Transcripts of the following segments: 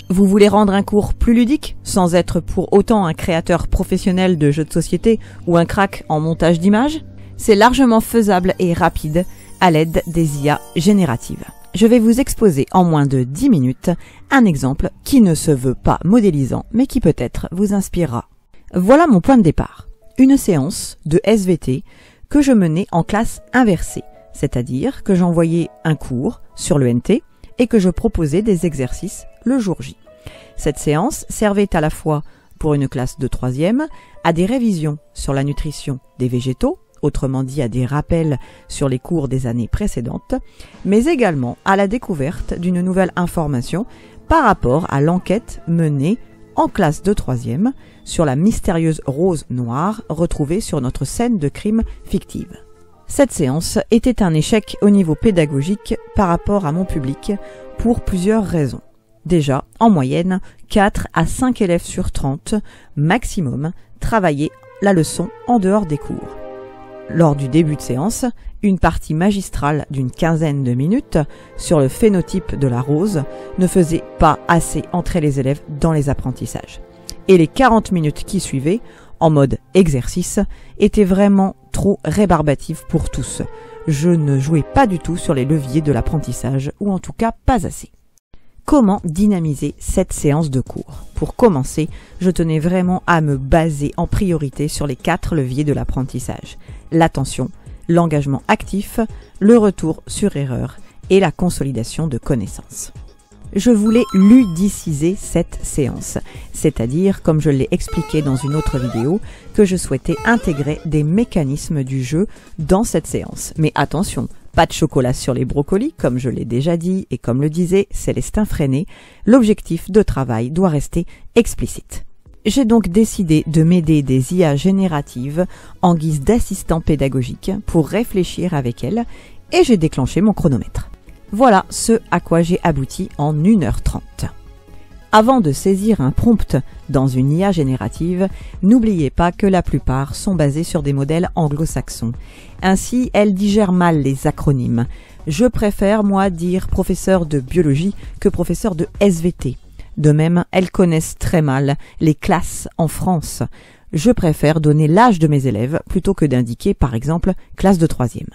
Vous voulez rendre un cours plus ludique, sans être pour autant un créateur professionnel de jeux de société ou un crack en montage d'images? C'est largement faisable et rapide à l'aide des IA génératives. Je vais vous exposer en moins de 10 minutes un exemple qui ne se veut pas modélisant, mais qui peut-être vous inspirera. Voilà mon point de départ. Une séance de SVT que je menais en classe inversée, c'est-à-dire que j'envoyais un cours sur le NT et que je proposais des exercices le jour J. Cette séance servait à la fois pour une classe de 3e à des révisions sur la nutrition des végétaux, autrement dit à des rappels sur les cours des années précédentes, mais également à la découverte d'une nouvelle information par rapport à l'enquête menée en classe de 3e sur la mystérieuse rose noire retrouvée sur notre scène de crime fictive. Cette séance était un échec au niveau pédagogique par rapport à mon public pour plusieurs raisons. Déjà, en moyenne, 4 à 5 élèves sur 30, maximum, travaillaient la leçon en dehors des cours. Lors du début de séance, une partie magistrale d'une quinzaine de minutes sur le phénotype de la rose ne faisait pas assez entrer les élèves dans les apprentissages. Et les 40 minutes qui suivaient, en mode exercice, étaient vraiment trop rébarbatives pour tous. Je ne jouais pas du tout sur les leviers de l'apprentissage, ou en tout cas pas assez. Comment dynamiser cette séance de cours? Pour commencer, je tenais vraiment à me baser en priorité sur les 4 leviers de l'apprentissage. L'attention, l'engagement actif, le retour sur erreur et la consolidation de connaissances. Je voulais ludiciser cette séance, c'est-à-dire, comme je l'ai expliqué dans une autre vidéo, que je souhaitais intégrer des mécanismes du jeu dans cette séance. Mais attention, pas de chocolat sur les brocolis, comme je l'ai déjà dit et comme le disait Célestin Freinet, l'objectif de travail doit rester explicite. J'ai donc décidé de m'aider des IA génératives en guise d'assistant pédagogique pour réfléchir avec elles et j'ai déclenché mon chronomètre. Voilà ce à quoi j'ai abouti en 1h30. Avant de saisir un prompt dans une IA générative, n'oubliez pas que la plupart sont basés sur des modèles anglo-saxons. Ainsi, elles digèrent mal les acronymes. Je préfère, moi, dire professeur de biologie que professeur de SVT. De même, elles connaissent très mal les classes en France. Je préfère donner l'âge de mes élèves plutôt que d'indiquer, par exemple, classe de 3e.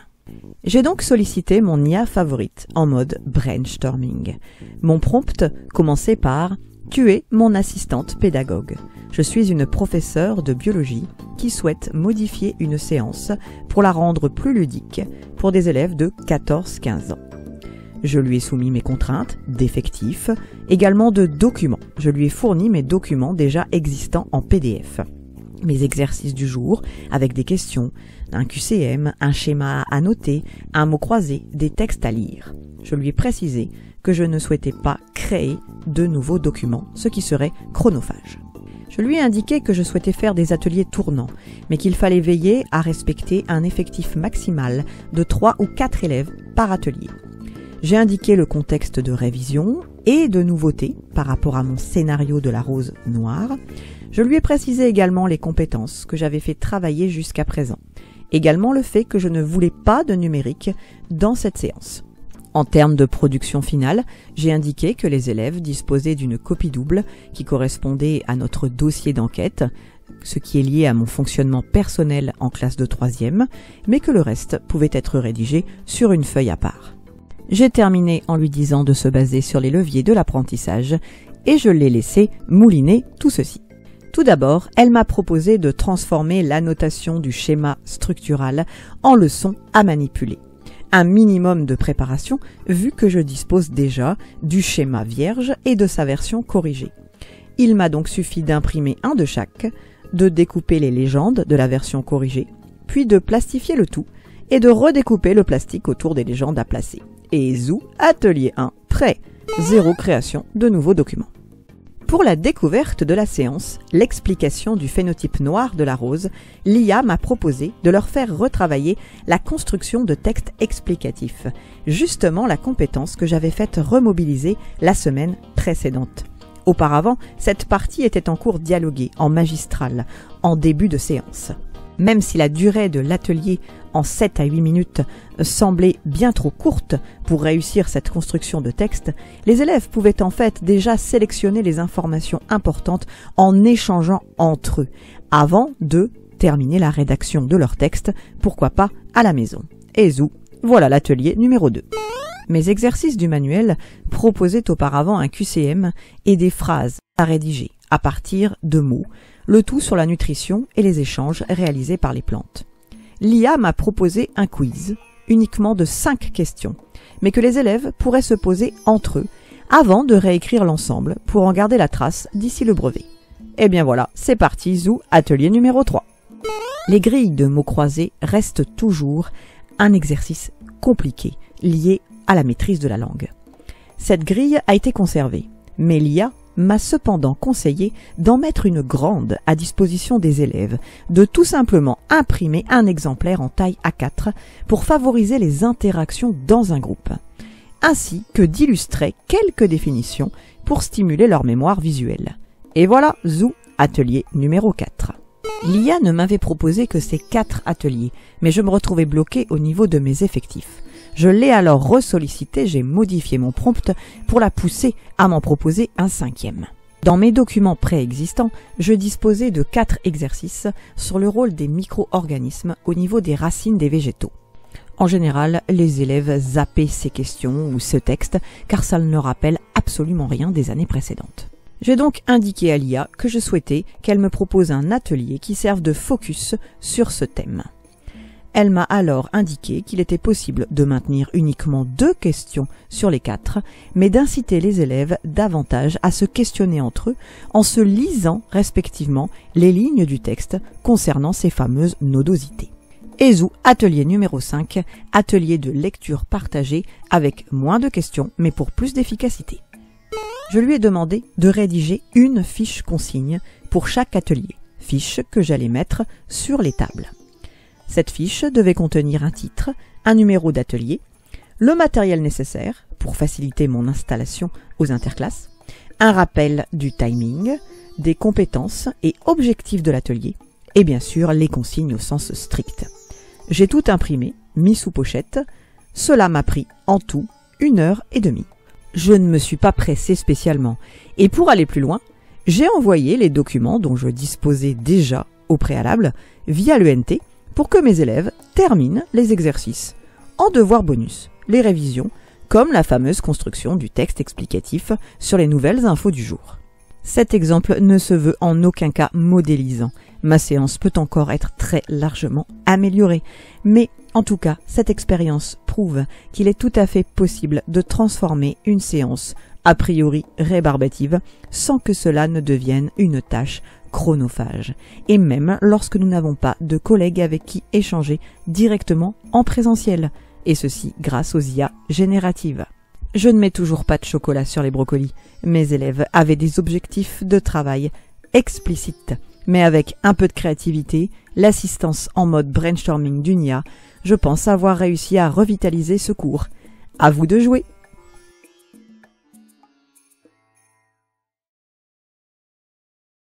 J'ai donc sollicité mon IA favorite en mode brainstorming. Mon prompt commençait par « Tu es mon assistante pédagogue. Je suis une professeure de biologie qui souhaite modifier une séance pour la rendre plus ludique pour des élèves de 14-15 ans. » Je lui ai soumis mes contraintes d'effectifs, également de documents. Je lui ai fourni mes documents déjà existants en PDF. Mes exercices du jour avec des questions, un QCM, un schéma à noter, un mot croisé, des textes à lire. Je lui ai précisé que je ne souhaitais pas créer de nouveaux documents, ce qui serait chronophage. Je lui ai indiqué que je souhaitais faire des ateliers tournants, mais qu'il fallait veiller à respecter un effectif maximal de 3 ou 4 élèves par atelier. J'ai indiqué le contexte de révision et de nouveautés par rapport à mon scénario de la rose noire. Je lui ai précisé également les compétences que j'avais fait travailler jusqu'à présent. Également le fait que je ne voulais pas de numérique dans cette séance. En termes de production finale, j'ai indiqué que les élèves disposaient d'une copie double qui correspondait à notre dossier d'enquête, ce qui est lié à mon fonctionnement personnel en classe de 3e, mais que le reste pouvait être rédigé sur une feuille à part. J'ai terminé en lui disant de se baser sur les leviers de l'apprentissage et je l'ai laissé mouliner tout ceci. Tout d'abord, elle m'a proposé de transformer l'annotation du schéma structural en leçon à manipuler. Un minimum de préparation vu que je dispose déjà du schéma vierge et de sa version corrigée. Il m'a donc suffi d'imprimer un de chaque, de découper les légendes de la version corrigée, puis de plastifier le tout et de redécouper le plastique autour des légendes à placer. Et zou, atelier 1, prêt, 0 création de nouveaux documents. Pour la découverte de la séance, l'explication du phénotype noir de la rose, l'IA m'a proposé de leur faire retravailler la construction de textes explicatifs, justement la compétence que j'avais faite remobiliser la semaine précédente. Auparavant, cette partie était en cours dialogué, en magistral, en début de séance. Même si la durée de l'atelier en 7 à 8 minutes semblait bien trop courte pour réussir cette construction de texte, les élèves pouvaient en fait déjà sélectionner les informations importantes en échangeant entre eux, avant de terminer la rédaction de leur texte, pourquoi pas à la maison. Et zou, voilà l'atelier numéro 2. Mes exercices du manuel proposaient auparavant un QCM et des phrases à rédiger à partir de mots, le tout sur la nutrition et les échanges réalisés par les plantes. L'IA m'a proposé un quiz, uniquement de 5 questions, mais que les élèves pourraient se poser entre eux avant de réécrire l'ensemble pour en garder la trace d'ici le brevet. Et bien voilà, c'est parti, zou, atelier numéro 3. Les grilles de mots croisés restent toujours un exercice compliqué lié à la maîtrise de la langue. Cette grille a été conservée, mais l'IA m'a cependant conseillé d'en mettre une grande à disposition des élèves, de tout simplement imprimer un exemplaire en taille A4 pour favoriser les interactions dans un groupe, ainsi que d'illustrer quelques définitions pour stimuler leur mémoire visuelle. Et voilà, zou, atelier numéro 4. L'IA ne m'avait proposé que ces 4 ateliers, mais je me retrouvais bloqué au niveau de mes effectifs. Je l'ai alors ressollicité, j'ai modifié mon prompt pour la pousser à m'en proposer un 5e. Dans mes documents préexistants, je disposais de 4 exercices sur le rôle des micro-organismes au niveau des racines des végétaux. En général, les élèves zappaient ces questions ou ce texte car ça ne rappelle absolument rien des années précédentes. J'ai donc indiqué à l'IA que je souhaitais qu'elle me propose un atelier qui serve de focus sur ce thème. Elle m'a alors indiqué qu'il était possible de maintenir uniquement 2 questions sur les 4, mais d'inciter les élèves davantage à se questionner entre eux en se lisant respectivement les lignes du texte concernant ces fameuses nodosités. Et zou, atelier numéro 5, atelier de lecture partagée avec moins de questions mais pour plus d'efficacité. Je lui ai demandé de rédiger une fiche consigne pour chaque atelier, fiche que j'allais mettre sur les tables. Cette fiche devait contenir un titre, un numéro d'atelier, le matériel nécessaire pour faciliter mon installation aux interclasses, un rappel du timing, des compétences et objectifs de l'atelier, et bien sûr les consignes au sens strict. J'ai tout imprimé, mis sous pochette, cela m'a pris en tout 1h30. Je ne me suis pas pressé spécialement, et pour aller plus loin, j'ai envoyé les documents dont je disposais déjà au préalable via l'ENT, pour que mes élèves terminent les exercices. En devoir bonus, les révisions, comme la fameuse construction du texte explicatif sur les nouvelles infos du jour. Cet exemple ne se veut en aucun cas modélisant. Ma séance peut encore être très largement améliorée. Mais en tout cas, cette expérience prouve qu'il est tout à fait possible de transformer une séance a priori rébarbative sans que cela ne devienne une tâche chronophage, et même lorsque nous n'avons pas de collègues avec qui échanger directement en présentiel, et ceci grâce aux IA génératives. Je ne mets toujours pas de chocolat sur les brocolis. Mes élèves avaient des objectifs de travail explicites, mais avec un peu de créativité, l'assistance en mode brainstorming d'une IA, je pense avoir réussi à revitaliser ce cours. À vous de jouer!